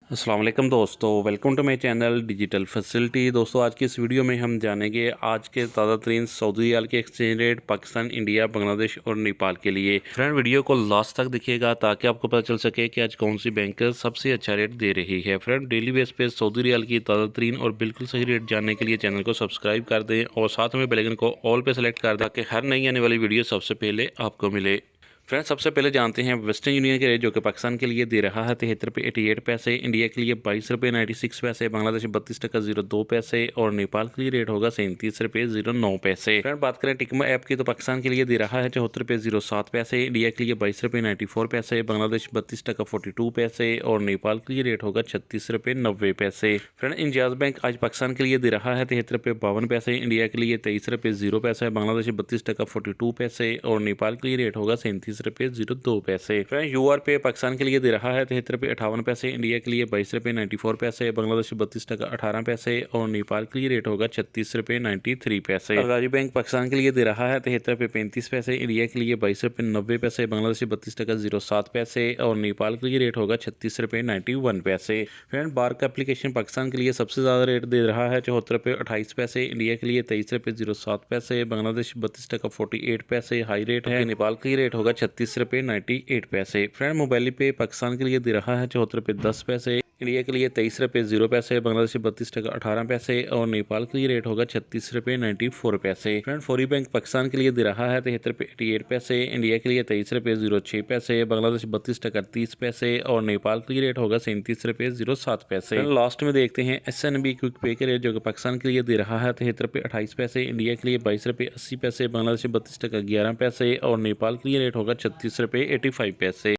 अस्सलाम वालेकुम दोस्तों, welcome to my channel digital facility. दोस्तों आज की इस वीडियो में हम जानेंगे आज के ताज़ा तरीन सऊदी रियाल के exchange rate Pakistan, India, Bangladesh और नेपाल के लिए। फ्रेंड वीडियो को लास्ट तक देखिएगा ताकि आपको पता चल सके कि आज कौन सी बैंक सबसे अच्छा रेट दे रही है। फ्रेंड डेली बेस पे सऊदी रियाल की ताज़ा तरीन और बिल्कुल सही रेट जानने के लिए चैनल को सब्सक्राइब कर दें और साथ में बेल आइकन को ऑल पे सेलेक्ट कर दें ताकि हर नई आने वाली वीडियो सबसे पहले आपको मिले। फ्रेंड्स सबसे पहले जानते हैं वेस्टर्न यूनियन के रेट जो कि पाकिस्तान के लिए दे रहा है 73 रुपये 88 पैसे, इंडिया के लिए 22 रुपये 96 पैसे, बांग्लादेश 32 टका 02 पैसे और नेपाल के लिए रेट होगा 37 रुपये 09 पैसे। फ्रेंड बात करें टिकमा ऐप की तो पाकिस्तान के लिए दे रहा है 74 रुपये 07 पैसे, इंडिया के लिए 22 रुपये 94 पैसे, बांग्लादेश 32 टका 42 पैसे और नेपाल के लिए रेट होगा 36 रुपये 90 पैसे। फ्रेंड इंजाज बैंक आज पाकिस्तान के लिए दे रहा है 73 रुपये 52 पैसे, इंडिया के लिए 23 रुपये 0 पैसे, बांग्लादेश 32 टका 42 पैसे और नेपाल के लिए रेट होगा 37 रुपये 02 पैसे। फ्रेंड यूआर पे पाकिस्तान के लिए दे रहा है 73 रुपये 58 पैसे, इंडिया के लिए 22 रुपये 94 पैसे, बांग्लादेश 32 टका 18 पैसे और नेपाल के लिए रेट होगा 36 रुपये 93 पैसे। अल्लारी बैंक पाकिस्तान के लिए दे रहा है 73 रुपये 35 पैसे, इंडिया के लिए 22 रुपये 90 पैसे, बांग्लादेश 32 टका 07 पैसे और नेपाल के लिए रेट होगा 36 रुपये 91 पैसे। फ्रेंड बार का एप्लीकेशन पाकिस्तान के लिए सबसे ज़्यादा रेट दे रहा है 74 रुपये 28 पैसे, इंडिया के लिए 23 रुपये 07 पैसे, बांग्लादेश 32 टका 48 पैसे हाई रेट है, नेपाल के लिए रेट होगा 36 रुपये 98 पैसे। फ्रेंड मोबाइल पे पाकिस्तान के लिए दे रहा है 74 रुपये 10 पैसे, इंडिया के लिए 23 रुपये 0 पैसे, बांग्लादेश 32 टका 18 पैसे और नेपाल के लिए रेट होगा 36 रुपये 94 पैसे। फ्रेंड फौरी बैंक पाकिस्तान के लिए दे रहा है 73 रुपये 88 पैसे, इंडिया के लिए 23 रुपये 06 पैसे, बांग्लादेश 32 टका 30 पैसे और नेपाल के लिए रेट होगा 37 रुपये 07 पैसे। लास्ट में देखते हैं SNB क्विक पे के रेट जो कि पाकिस्तान के लिए दे रहा है 73 रुपये 28 पैसे, इंडिया के लिए 22 रुपये 80 पैसे, बांग्लादेश 32 टका 11 पैसे और नेपाल के लिए रेट होगा 36 रुपये 85 पैसे।